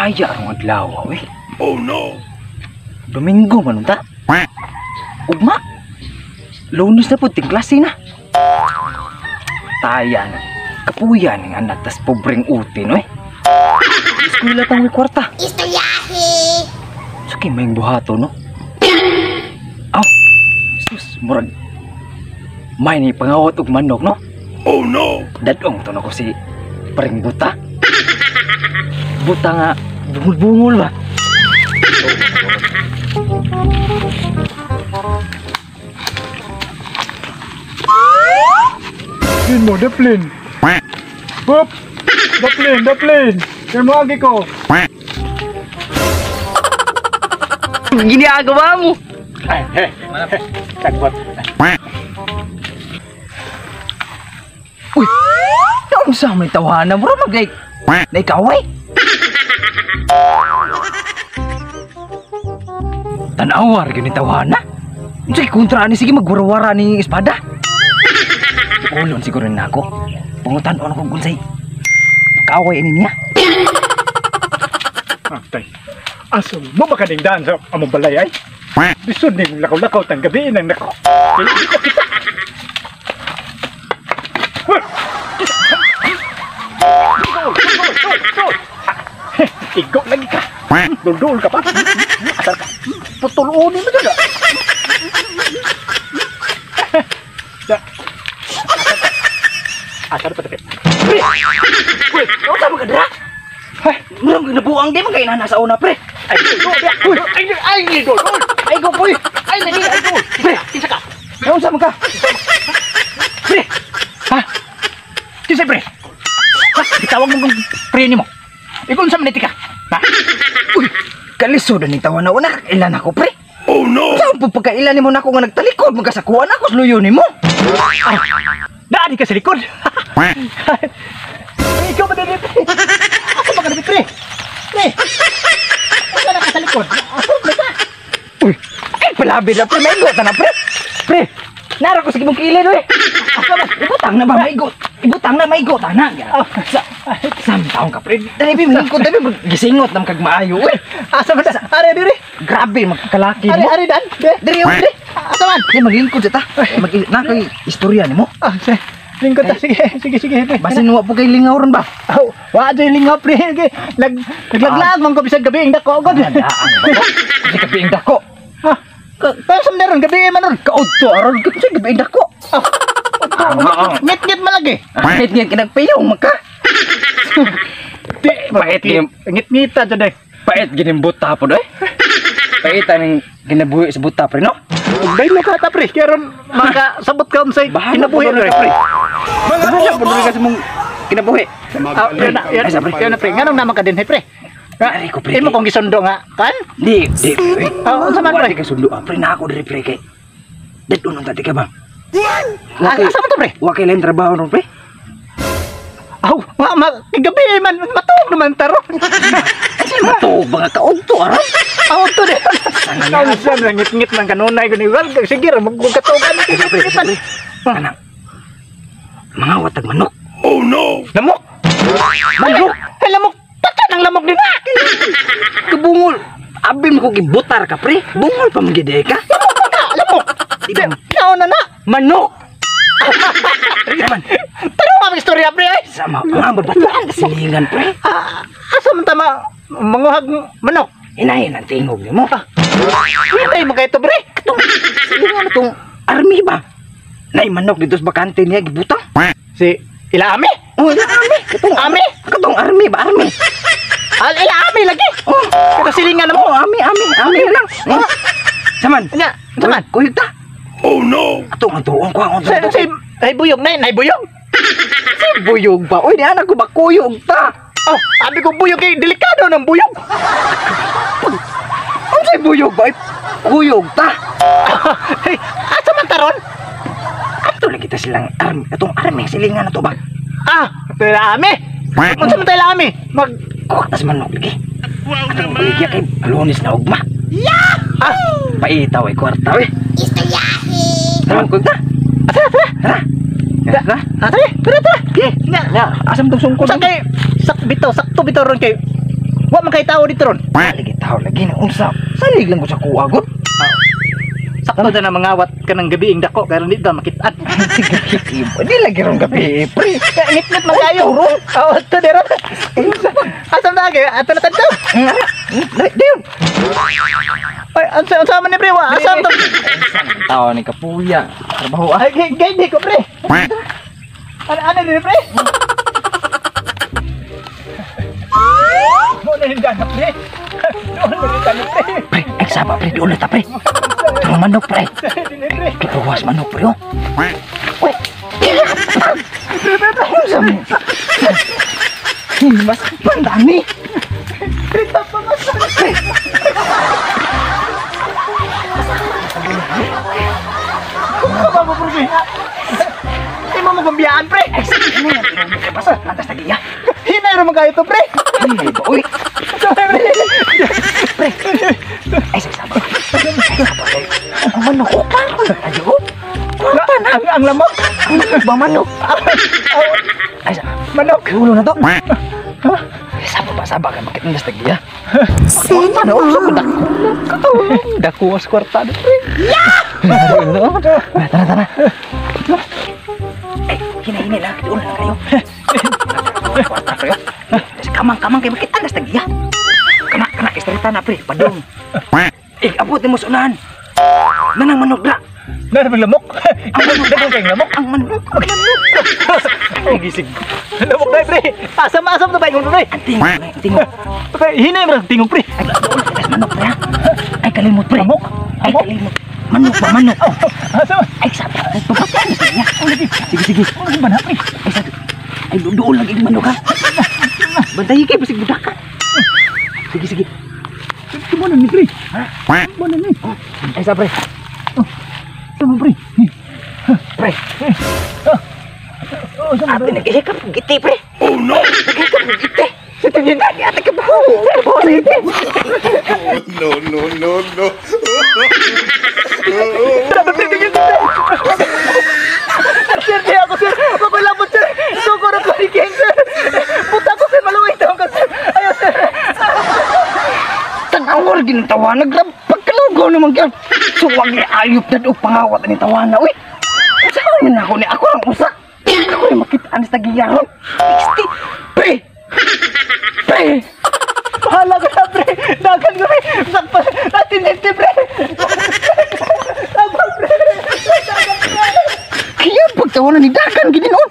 Aya ang adlaw eh. Oh no. Domingo man unta. Ugma. Lunes na po ting klase na. Tayan. Kapuyan ng anak tas pobreng utin eh. Eskwela tang may kwarta. Istoryahe! Sakay may buhato no. Aw. Sus murag. May ni pangawat og manok no. Oh no. Dadong to na ko si paring buta. Buta nga bungul-bungul ba. Yun mo, daplin. Boop! Daplin. Yan mo agi ko. Ginagawa mo. Sagbot. Uy! Naon sa may tawanan mo magay. Na ikaway. Tanawar gini tawana. Unsay kontra ni sige magwarawara ni espada. Ulon siguro na ako. Pangutan-on ko kung say kaway ini niya. Tay. Aso mo makadingdaan sa among balay ay. Bisod ning lakaw-lakaw tang gabi nang nako. Igo lagi ka. Dul-dul ka pa. Asar ka. Putulunin mo dyan. Asar pa tapit. Uy! Ano sa mga dra? Murang ginabuang di man kayo na nasa una pre. Ay, idol. Ay go boy! Ay lagi! Ay go! Pre! Kinsa ka? Ano sa mga? Pre! Ha? Kinsa pre? Ha? Itawag mo kong pre ni mo. Ikaw sa maniti ka? Ha? Uy! Kalisod ni tawa na una. Ilan ako pre? Oh no. Saan po pagkailan ni mo na ako nga nagtalikod? Magkasakuan ako sa luyo ni mo. Ay, daan ka sa likod. Ay, ikaw ba din? Ako ba ka na pre? Pre! Ako na ka sa likod. Ako ba ka? Uy! Ay palabi na pre! Maigot na pre! Pre! Nara ko sa kibong kilid eh! Ako ba? Ibutang na ba maigot? Ibutang na maigot na! Sam taong ka pre! Dali bi malingkod dali gisingot nam kag maayo eh! Asa man da? Are diri. Grabe magkalaki mo! Are dan. Diri oh diri! Asa man? Di maglingkod sa ta! Na kay istorya ni mo! Ah, lingkod ta. Sige. Pre. Basin wa po kay lingawron ba? Aw, wa diri lingaw pre. Naglaglag man ko bisag gabi ang dako gud. Daan ba? Kasi kapiing dako! Ha? Pero sa meron gabi man ron. Kaudto aron kasi kapiing dako! Ngit man lagi. Ngit kinagpayong maka! Pait Ngit-ngita jud eh. Pait gining buta po doy. Pait aning ginabuhi sa buta pre no. Dahil mo kata pre, kaya ron makasabot ka unsay kinabuhi pre. pre. Bahala po doy kasi mong kinabuhi. Yan na pre, nganong naman ka din pre. Ari ko pre. Imo kong gisundo nga, kan? Di. Unsa man pre? Ka sundo pre na ako diri pre kay. Dadun tadi ka ba? Asa man to pre? Wa kay lain trabaho no pre. Aw, kagabi man matug naman taro. Mato mga kaudto aron. Aw to de. Kausan lang ngit-ngit man kanunay gani. Well, sige ra magkatugan Pre. Anak. Mga watag manok. Oh no. Lamok. Manok. Ay lamok. Taka nang lamok din na. Kabungol. Abi mo ko gibutar ka pre. Bungol pa magide ka. Lamok. Ikaw na na. Manok. Naman. Pero ang istorya pre ay. Sama mga babataan silingan pre. Asa man tama manguhag manok. Inahin ang tingog ni mo. Hintay mo kay to pre. Silingan itong army ba? Nay manok dito sa bakante niya gibutang. Si Ila Ami. Oh, ila army. Katong Ami? Katong army ba army? Ila Ami lagi. Oh, Pero silingan mo. oh army lang. Oh. Saman. Nya, saman. Kuyog ta. Oh no. Atong atuong ko ang Si ay buyog na, nay buyog. buyog ba? Uy, di anak ko ba kuyog ta? Oh, abi ko buyog kay delikado ng buyog. Ano sa'y buyog ba? Kuyog ta. Asa man taron? Ato lang kita silang army. Atong army silingan na to ba? Ila Ami. Unsa man tayo Ila Ami? Kuwatas manok lagi. Atong baligya kay Lunes na ugma. Paitaw ay kwarta eh. Istoryahe! Naman ko ta. Tara. Tara. Okay. Nya, asam tong sungkod. Unsa kay sakto bitaw ron kay Wa man kay tao dito ron. Lagi tao lagi na unsa. Salig lang ko sa kuwagot. Sakto na mangawat ka ng gabiing dako karon dito makitaan. Sige, di lagi ron gabi, pre. Ngit-ngit magayo. Oh, to dira. Asam na kay ato na tadto. Diyon. Ay, ansa man ni pre wa asam to. Tao ni kapuya. Trabaho Ay, gay ko pre. Ano ni pre? Mo na yung gana pre. Doon na yung gana pre. Pre, ay sama pre, di ulit pre. Pero manok pre. Dili pre. Kituwas manok pre. Uy. Unsa mo? Mas pandani. Kita pa nga sa pre. Kung mo pre. Di mo magambiyaan pre. Ay, sige na yan. Pre, basta, lantas na giya. Hinay ra magayo to pre. Ay, uy. Pre. Ay, sige sama. Ang manok ko pa. Ayo. Ang lamok. Ba manok? Ay, sama. Manok. Ulo na to. Ay, sama pa sabak kan bakit lantas na giya. Sino Ano? po? Sa dako. Dako was kwarta do pre. Tara, tara. Eh, hina-hina lang. Kita ulan na kayo. Kwarta kayo. Kasi kamang-kamang kayo. Bakit andas na giya? Kana, istrita na pre. Padong. Eh, abot mo sunan. Nanang manok na. Nara bang lamok? Ang lamok kay lamok. Ang manok. Ay gisig. Lamok dai pre. Asam-asam to ba yung pre? Anting. Anting mo. Pre, hinay mo tingog pre. Ay, doon na kitas manok pre ha. Ay, kalimot pre. Manok? Ay, kalimot. Manok ba, manok? Asam. Ay, sabi. Ay, pagkakita na siya. Sige, sige. Ano ba na pre? Ay, sabi. Ay, doon lagi yung manok ha. Bantayin kayo, basig budak ka. Sige, sige. Kumo na ni pre. Kumo na ni. Ay, sabi. Sama pre. Pre. Oh, sama Ate, nag-ihikap ng giti, pre. Oh no! Nag-ihikap ng giti. Sa tingin na, ate ka baho. Kabaho na iti. No, no, no, no. Sir, di ako sir. Papalabot sir. Suko na ko ni King sir. Puta ko sir. Maluway daw ka sir. Ayaw sir. Tanawar ginatawa. Pagkalugaw naman kaya. Suwag ni ayop na doon pangawat ni tawana. Uy, saan yun ako ni? Ako lang usak. Ako yung makitaan sa tagiyaron. Isti. Pre. Pre. Bahala ka na pre. Dagan ko pre. Sakpa. Natiniti pre. Dagan pre. Kaya pagtawanan ni Dagan gini noon.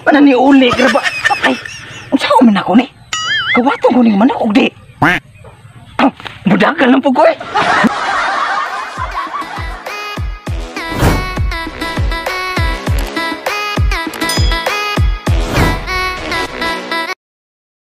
Mana ni uli graba. Ay, saan man ako ni? Kawatan ko ni manok og di. Budakan lang po ko eh.